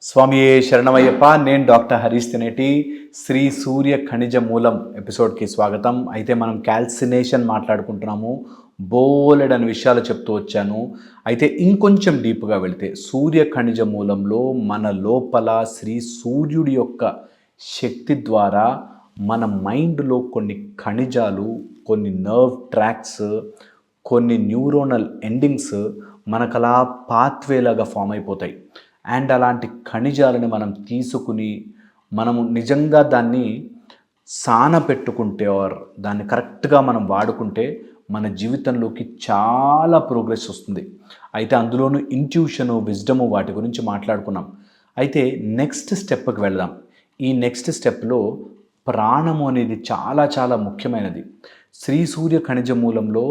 స్వామియే శరణమయ్యప్ప. నేను డాక్టర్ హరీష్ తెనేటి. శ్రీ సూర్య ఖనిజ మూలం ఎపిసోడ్కి స్వాగతం. అయితే మనం క్యాల్సినేషన్ మాట్లాడుకుంటున్నాము. బోలెడ్ అనే విషయాలు చెప్తూ వచ్చాను. అయితే ఇంకొంచెం డీప్గా వెళితే సూర్య ఖనిజ మూలంలో మన లోపల శ్రీ సూర్యుడి యొక్క శక్తి ద్వారా మన మైండ్లో కొన్ని ఖనిజాలు, కొన్ని నర్వ్ ట్రాక్స్, కొన్ని న్యూరోనల్ ఎండింగ్స్ మనకలా పాత్వేలాగా ఫామ్ అయిపోతాయి. అండ్ అలాంటి ఖనిజాలను మనం తీసుకుని మనము నిజంగా దాన్ని సానపెట్టుకుంటే ఆర్ దాన్ని కరెక్ట్గా మనం వాడుకుంటే మన జీవితంలోకి చాలా ప్రోగ్రెస్ వస్తుంది. అయితే అందులోనూ ఇంట్యూషను, విజ్డము వాటి గురించి మాట్లాడుకున్నాం. అయితే నెక్స్ట్ స్టెప్కి వెళ్దాం. ఈ నెక్స్ట్ స్టెప్లో ప్రాణము అనేది చాలా చాలా ముఖ్యమైనది. శ్రీ సూర్య ఖనిజ మూలంలో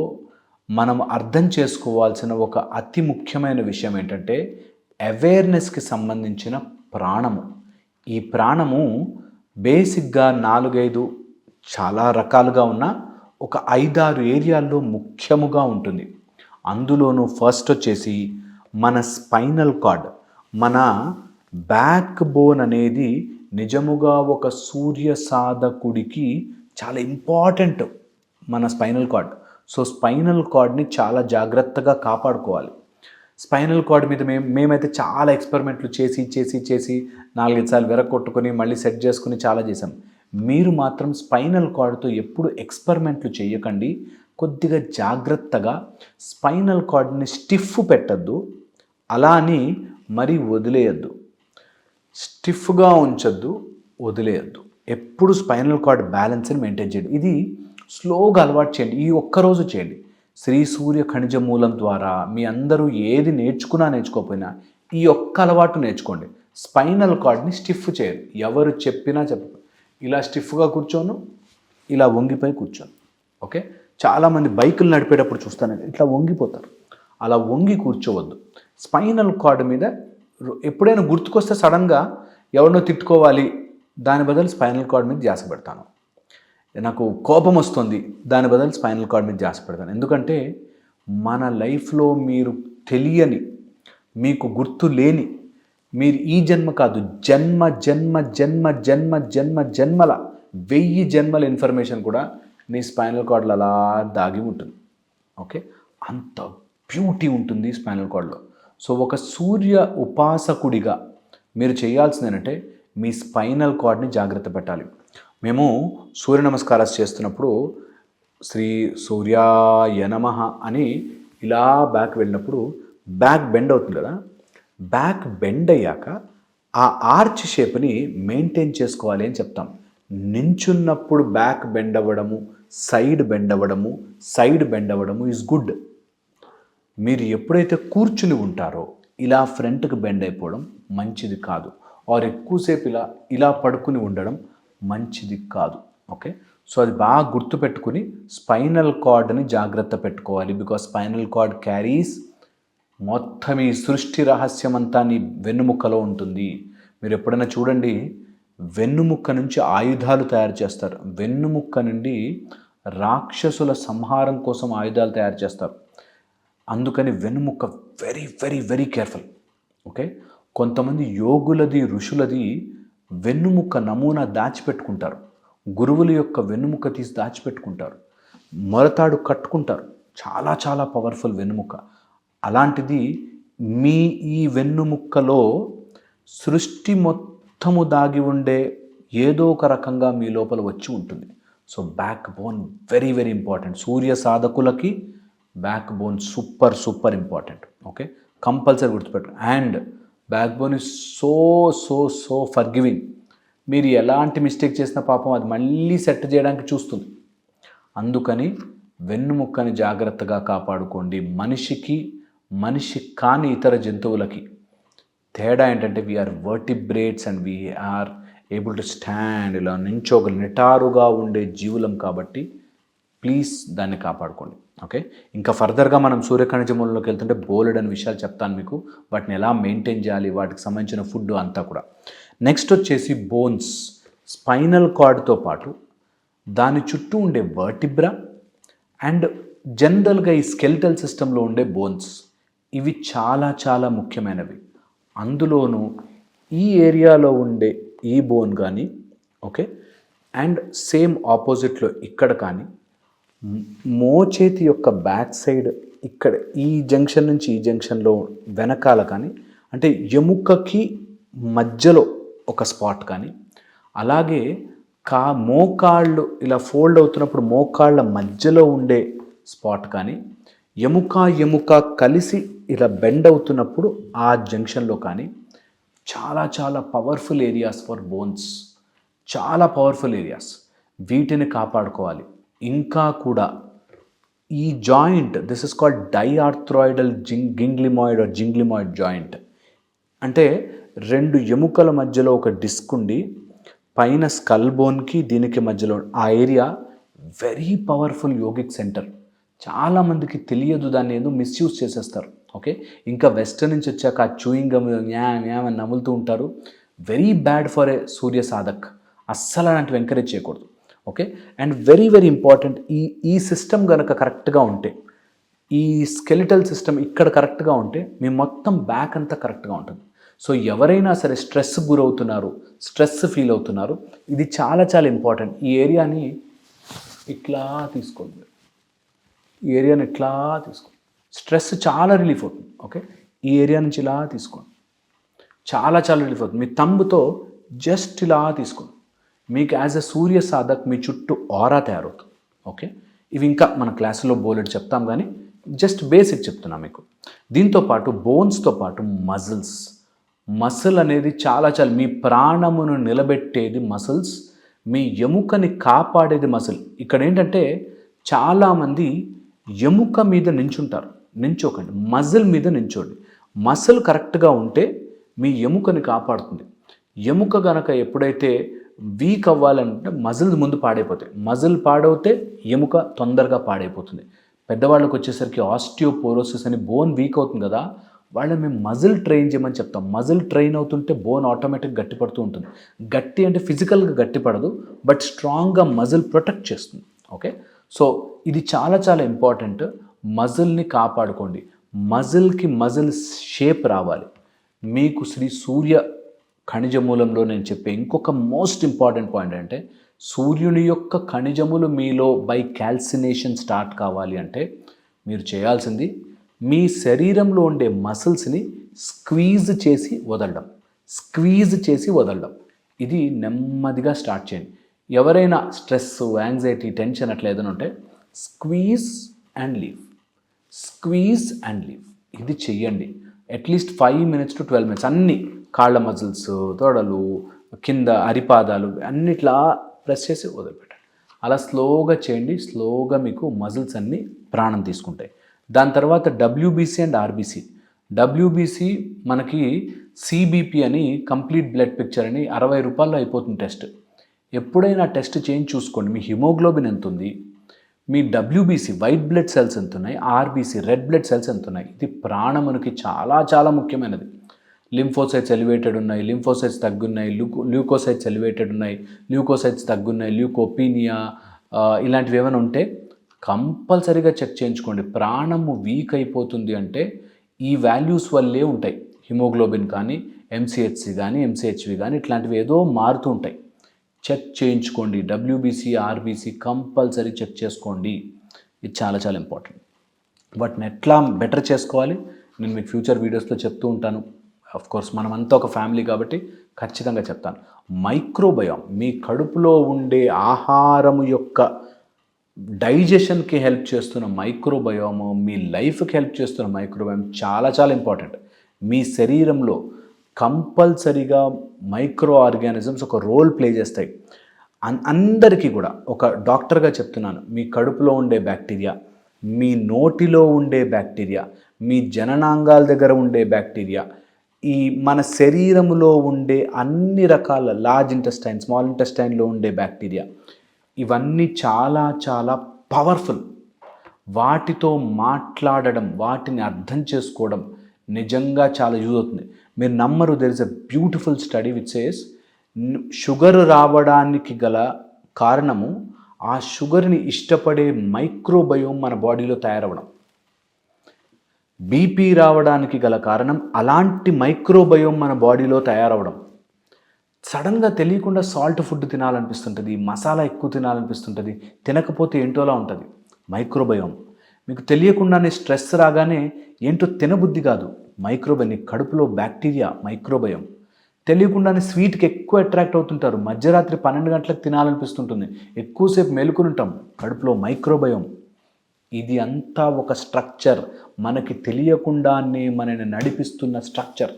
మనం అర్థం చేసుకోవాల్సిన ఒక అతి ముఖ్యమైన విషయం ఏంటంటే అవేర్నెస్కి సంబంధించిన ప్రాణము. ఈ ప్రాణము బేసిక్గా 4-5 చాలా రకాలుగా ఉన్న ఒక 5-6 ఏరియాల్లో ముఖ్యముగా ఉంటుంది. అందులోనూ ఫస్ట్ వచ్చేసి మన స్పైనల్ కార్డ్, మన బ్యాక్ బోన్ అనేది నిజముగా ఒక సూర్య సాధకుడికి చాలా ఇంపార్టెంట్ మన స్పైనల్ కార్డ్. సో స్పైనల్ కార్డ్ని చాలా జాగ్రత్తగా కాపాడుకోవాలి. స్పైనల్ కార్డ్ మీద మేమైతే చాలా ఎక్స్పెరిమెంట్లు చేసి 4-5 సార్లు విరగొట్టుకొని మళ్ళీ సెట్ చేసుకుని చాలా చేసాం. మీరు మాత్రం స్పైనల్ కార్డ్తో ఎప్పుడు ఎక్స్పెరిమెంట్లు చేయకండి. కొద్దిగా జాగ్రత్తగా స్పైనల్ కార్డ్ని స్టిఫ్ పెట్టద్దు, అలా అని మరీ వదిలేయద్దు. స్టిఫ్గా ఉంచొద్దు, వదిలేయద్దు. ఎప్పుడు స్పైనల్ కార్డ్ బ్యాలెన్స్ని మెయింటైన్ చేయండి. ఇది స్లోగా అలవాటు చేయండి. ఈ ఒక్కరోజు చేయండి. శ్రీ సూర్య ఖనిజ మూలం ద్వారా మీ అందరూ ఏది నేర్చుకోకపోయినా ఈ ఒక్క అలవాటు నేర్చుకోండి. స్పైనల్ కార్డ్ని స్టిఫ్ చేయరు. ఎవరు చెప్పినా ఇలా స్టిఫ్గా కూర్చోను, ఇలా వంగిపోయి కూర్చోను. ఓకే, చాలామంది బైకులు నడిపేటప్పుడు చూస్తాను ఇట్లా వంగిపోతారు. అలా వంగి కూర్చోవద్దు. స్పైనల్ కార్డ్ మీద ఎప్పుడైనా గుర్తుకొస్తే సడన్గా ఎవరినో తిట్టుకోవాలి, దాని బదులు స్పైనల్ కార్డ్ మీద ధ్యాస పెడతాను. నాకు కోపం వస్తుంది, దాని బదులు స్పైనల్ కార్డ్ మీద ధ్యాస పెడతాను. ఎందుకంటే మన లైఫ్లో మీరు తెలియని, మీకు గుర్తు లేని, మీరు ఈ జన్మ కాదు జన్మ జన్మ జన్మ జన్మ జన్మ జన్మల 1000 జన్మల ఇన్ఫర్మేషన్ కూడా మీ స్పైనల్ కార్డ్లో అలా దాగి ఉంటుంది. ఓకే, అంత బ్యూటీ ఉంటుంది స్పైనల్ కార్డ్లో. సో ఒక సూర్య ఉపాసకుడిగా మీరు చేయాల్సింది ఏంటంటే మీ స్పైనల్ కార్డ్ని జాగ్రత్త పెట్టాలి. మేము సూర్య నమస్కారాలు చేస్తున్నప్పుడు శ్రీ సూర్యాయ నమః అని ఇలా బ్యాక్ వెళ్ళినప్పుడు బ్యాక్ బెండ్ అవుతుంది కదా, బ్యాక్ బెండ్ అయ్యాక ఆ ఆర్చ్ షేప్ని మెయింటైన్ చేసుకోవాలి అని చెప్తాం. నించున్నప్పుడు బ్యాక్ బెండ్ అవ్వడము, సైడ్ బెండ్ అవ్వడము ఈజ్ గుడ్. మీరు ఎప్పుడైతే కూర్చుని ఉంటారో ఇలా ఫ్రంట్కి బెండ్ అయిపోవడం మంచిది కాదు. ఆర్ ఎక్కువసేపు ఇలా పడుకుని ఉండడం మంచిది కాదు. ఓకే, సో అది బాగా గుర్తుపెట్టుకుని స్పైనల్ కార్డ్ని జాగ్రత్త పెట్టుకోవాలి. బికాస్ స్పైనల్ కార్డ్ క్యారీస్ మొత్తం ఈ సృష్టి రహస్యం అంతా నీ వెన్నుముక్కలో ఉంటుంది. మీరు ఎప్పుడైనా చూడండి, వెన్నుముక్క నుంచి ఆయుధాలు తయారు చేస్తారు. వెన్నుముక్క నుండి రాక్షసుల సంహారం కోసం ఆయుధాలు తయారు చేస్తారు. అందుకని వెన్నుముక్క very very very careful. Okay, కొంతమంది యోగులది, ఋషులది వెన్నుముక్క నమూనా దాచిపెట్టుకుంటారు. గురువుల యొక్క వెన్నుముక్క తీసి దాచిపెట్టుకుంటారు. మొరతాడు కట్టుకుంటారు. చాలా చాలా పవర్ఫుల్ వెన్నుముక్క. అలాంటిది మీ ఈ వెన్నుముక్కలో సృష్టి మొత్తము దాగి ఉండే ఏదో ఒక రకంగా మీ లోపల వచ్చి ఉంటుంది. So backbone very very important. Surya సాధకులకి backbone super super important. Okay, compulsory గుర్తుపెట్టు. And backbone is so so so forgiving. మీరు ఎలాంటి మిస్టేక్ చేసినా పాపం అది మళ్ళీ సెట్ చేయడానికి చూస్తుంది. అందుకని వెన్నుముక్కని జాగ్రత్తగా కాపాడుకోండి. మనిషి కాని ఇతర జంతువులకి తేడా ఏంటంటే we are vertebrates and we are able to stand. ఇలా నించోగల నిటారుగా ఉండే జీవులం కాబట్టి ప్లీజ్ దాన్ని కాపాడుకోండి. ఓకే, ఇంకా ఫర్దర్గా మనం సూర్య ఖనిజ మూలంలోకి వెళ్తుంటే బోలెడ్ అనే విషయాలు చెప్తాను మీకు. వాటిని ఎలా మెయింటైన్ చేయాలి, వాటికి సంబంధించిన ఫుడ్ అంతా కూడా. నెక్స్ట్ వచ్చేసి బోన్స్. స్పైనల్ కార్డ్తో పాటు దాని చుట్టూ ఉండే వర్టిబ్రా అండ్ జనరల్గా ఈ స్కెలిటల్ సిస్టంలో ఉండే బోన్స్, ఇవి చాలా చాలా ముఖ్యమైనవి. అందులోనూ ఈ ఏరియాలో ఉండే ఈ బోన్ కానీ ఓకే, అండ్ సేమ్ ఆపోజిట్లో ఇక్కడ కానీ మోచేతి యొక్క బ్యాక్ సైడ్ ఇక్కడ ఈ జంక్షన్ నుంచి ఈ జంక్షన్లో వెనకాల కానీ, అంటే ఎముకకి మధ్యలో ఒక స్పాట్ కానీ, అలాగే మోకాళ్ళు ఇలా ఫోల్డ్ అవుతున్నప్పుడు మోకాళ్ళ మధ్యలో ఉండే స్పాట్ కానీ, ఎముక కలిసి ఇలా బెండ్ అవుతున్నప్పుడు ఆ జంక్షన్లో కానీ చాలా చాలా పవర్ఫుల్ ఏరియాస్ ఫర్ బోన్స్, చాలా పవర్ఫుల్ ఏరియాస్. వీటిని కాపాడుకోవాలి. ఇంకా కూడా ఈ joint, this is called diarthroidal ginglymoid or ginglymoid joint. అంటే రెండు ఎముకల మధ్యలో ఒక డిస్క్ ఉండి పైన స్కల్ బోన్కి దీనికి మధ్యలో ఆ area very powerful yogic centre. చాలామందికి తెలియదు, దాన్ని ఏదో మిస్యూజ్ చేసేస్తారు. ఓకే, ఇంకా వెస్టర్న్ నుంచి వచ్చాక ఆ చూయింగ్ గమ్ అని నములుతూ ఉంటారు. వెరీ బ్యాడ్ ఫర్ ఏ సూర్య సాధక్. అస్సలు అలాంటివి ఎంకరేజ్ చేయకూడదు. Okay, and very very important, ఈ సిస్టమ్ కనుక కరెక్ట్గా ఉంటే, ఈ స్కెలిటల్ సిస్టమ్ ఇక్కడ కరెక్ట్గా ఉంటే మీ మొత్తం బ్యాక్ అంతా కరెక్ట్గా ఉంటుంది. సో ఎవరైనా సరే స్ట్రెస్ గురవుతున్నారు, స్ట్రెస్ ఫీల్ అవుతున్నారు, ఇది చాలా చాలా ఇంపార్టెంట్. ఈ ఏరియాని ఇట్లా తీసుకోండి, ఈ ఏరియాని ఇట్లా తీసుకోండి, స్ట్రెస్ చాలా రిలీఫ్ అవుతుంది. ఓకే, ఈ ఏరియా నుంచి ఇలా తీసుకోండి, చాలా చాలా రిలీఫ్ అవుతుంది. మీ తంబుతో జస్ట్ ఇలా తీసుకోండి, మీకు యాజ్ ఎ సూర్య సాధక్ మీ చుట్టూ ఆరా తయారవుతుంది. ఓకే, ఇవి ఇంకా మన క్లాసులో బోలెడ్ చెప్తాం, కానీ జస్ట్ బేసిక్ చెప్తున్నా మీకు. దీంతోపాటు బోన్స్తో పాటు మసిల్ అనేది చాలా చాలా, మీ ప్రాణమును నిలబెట్టేది మసిల్స్, మీ ఎముకని కాపాడేది మసిల్. ఇక్కడ ఏంటంటే చాలామంది ఎముక మీద నించోకండి, మజిల్ మీద నించోండి. మసిల్ కరెక్ట్గా ఉంటే మీ ఎముకని కాపాడుతుంది. ఎముక గనక ఎప్పుడైతే వీక్ అవ్వాలంటే మజిల్ ముందు పాడైపోతాయి. మజిల్ పాడవుతే ఎముక తొందరగా పాడైపోతుంది. పెద్దవాళ్ళకి వచ్చేసరికి ఆస్టియోపోరోసిస్ అని బోన్ వీక్ అవుతుంది కదా, వాళ్ళని మేము మజిల్ ట్రైన్ చేయమని చెప్తాం. మజిల్ ట్రైన్ అవుతుంటే బోన్ ఆటోమేటిక్గా గట్టిపడుతూ ఉంటుంది. గట్టి అంటే ఫిజికల్గా గట్టిపడదు, బట్ స్ట్రాంగ్గా మజిల్ ప్రొటెక్ట్ చేస్తుంది. ఓకే, సో ఇది చాలా చాలా ఇంపార్టెంట్. మజిల్ని కాపాడుకోండి. మజిల్కి మజిల్ షేప్ రావాలి. మీకు శ్రీ సూర్య ఖనిజ మూలంలో నేను చెప్పే ఇంకొక మోస్ట్ ఇంపార్టెంట్ పాయింట్ అంటే, సూర్యుని యొక్క ఖనిజములు మీలో బై క్యాల్సినేషన్ స్టార్ట్ కావాలి అంటే మీరు చేయాల్సింది మీ శరీరంలో ఉండే మసిల్స్ని స్క్వీజ్ చేసి వదలడం. ఇది నెమ్మదిగా స్టార్ట్ చేయండి. ఎవరైనా స్ట్రెస్, యాంగ్జైటీ, టెన్షన్ అట్లా ఏదైనా ఉంటే స్క్వీజ్ అండ్ లీవ్ ఇది చెయ్యండి. At least 5 minutes to 12 minutes. అన్ని కాళ్ళ మజిల్స్, తొడలు, కింద అరిపాదాలు అన్నిట్లా ప్రెస్ చేసి వదిలిపెట్టండి. అలా స్లోగా చేయండి. స్లోగా మీకు మజిల్స్ అన్నీ ప్రాణం తీసుకుంటాయి. దాని తర్వాత WBC అండ్ RBC. WBC మనకి CBP అని కంప్లీట్ బ్లడ్ పిక్చర్ అని 60 రూపాయల్లో అయిపోతుంది టెస్ట్. ఎప్పుడైనా టెస్ట్ చేంజ్ చూసుకోండి, మీ హిమోగ్లోబిన్ ఎంత ఉంది, మీ WBC వైట్ బ్లడ్ సెల్స్ ఎంత ఉన్నాయి, RBC రెడ్ బ్లడ్ సెల్స్ ఎంత ఉన్నాయి. ఇది ప్రాణమునికి చాలా చాలా ముఖ్యమైనది. లింఫోసైట్స్ ఎలివేటెడ్ ఉన్నాయి, లింఫోసైట్స్ తగ్గున్నాయి, ల్యూకోసైట్స్ ఎలివేటెడ్ ఉన్నాయి, ల్యూకోసైట్స్ తగ్గున్నాయి, ల్యూకోపీనియా ఇలాంటివి ఏమైనా ఉంటే కంపల్సరీగా చెక్ చేయించుకోండి. ప్రాణము వీక్ అయిపోతుంది అంటే ఈ వాల్యూస్ వల్లే ఉంటాయి. హిమోగ్లోబిన్ కానీ, MCHC కానీ, MCHV కానీ ఇట్లాంటివి ఏదో మారుతూ ఉంటాయి. చెక్ చేయించుకోండి. WBC, RBC కంపల్సరీ చెక్ చేసుకోండి. ఇది చాలా చాలా ఇంపార్టెంట్. వాటిని ఎట్లా బెటర్ చేసుకోవాలి నేను మీకు ఫ్యూచర్ వీడియోస్లో చెప్తూ ఉంటాను. కోర్స్ మనమంతా ఒక ఫ్యామిలీ కాబట్టి ఖచ్చితంగా చెప్తాను. మైక్రోబయోమ్, మీ కడుపులో ఉండే ఆహారము యొక్క డైజెషన్కి హెల్ప్ చేస్తున్న మైక్రోబయోమ్, మీ లైఫ్కి హెల్ప్ చేస్తున్న మైక్రోబయోమ్ చాలా చాలా ఇంపార్టెంట్. మీ శరీరంలో కంపల్సరీగా మైక్రో ఆర్గానిజమ్స్ ఒక రోల్ ప్లే చేస్తాయి. అందరికీ కూడా ఒక డాక్టర్గా చెప్తున్నాను, మీ కడుపులో ఉండే బ్యాక్టీరియా, మీ నోటిలో ఉండే బ్యాక్టీరియా, మీ జననాంగాల దగ్గర ఉండే బ్యాక్టీరియా, ఈ మన శరీరంలో ఉండే అన్ని రకాల లార్జ్ ఇంటెస్టైన్, స్మాల్ ఇంటెస్టైన్లో ఉండే బ్యాక్టీరియా, ఇవన్నీ చాలా చాలా పవర్ఫుల్. వాటితో మాట్లాడడం, వాటిని అర్థం చేసుకోవడం నిజంగా చాలా యూజ్ అవుతుంది. మీరు నమ్మరు, there is a beautiful study which says sugar రావడానికి గల కారణము ఆ షుగర్ని ఇష్టపడే మైక్రోబయోమ్ మన బాడీలో తయారవడం. బీపీ రావడానికి గల కారణం అలాంటి మైక్రోబయోమ్ మన బాడీలో తయారవడం. సడన్గా తెలియకుండా సాల్ట్ ఫుడ్ తినాలనిపిస్తుంటుంది, మసాలా ఎక్కువ తినాలనిపిస్తుంటుంది, తినకపోతే ఏంటోలా ఉంటుంది. మైక్రోబయోమ్ మీకు తెలియకుండానే స్ట్రెస్ రాగానే ఏంటో తినబుద్ధి కాదు. మైక్రోబయోమ్, కడుపులో బ్యాక్టీరియా మైక్రోబయోమ్. తెలియకుండానే స్వీట్కి ఎక్కువ అట్రాక్ట్ అవుతుంటారు. మధ్యరాత్రి 12 గంటలకు తినాలనిపిస్తుంటుంది, ఎక్కువసేపు మేలుకుని ఉంటాం. కడుపులో మైక్రోబయోమ్. ఇది అంతా ఒక స్ట్రక్చర్, మనకి తెలియకుండానే మనని నడిపిస్తున్న స్ట్రక్చర్.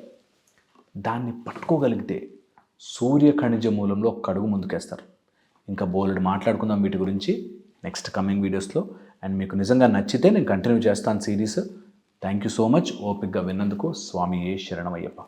దాన్ని పట్టుకోగలిగితే సూర్య ఖనిజ మూలంలో ఒక్క అడుగు ముందుకేస్తారు. ఇంకా బోలెడు మాట్లాడుకుందాం వీటి గురించి నెక్స్ట్ కమింగ్ వీడియోస్లో. అండ్ మీకు నిజంగా నచ్చితే నేను కంటిన్యూ చేస్తాను series. Thank you so much ఓపిక్గా విన్నందుకు. స్వామియే శరణమయ్యప్ప.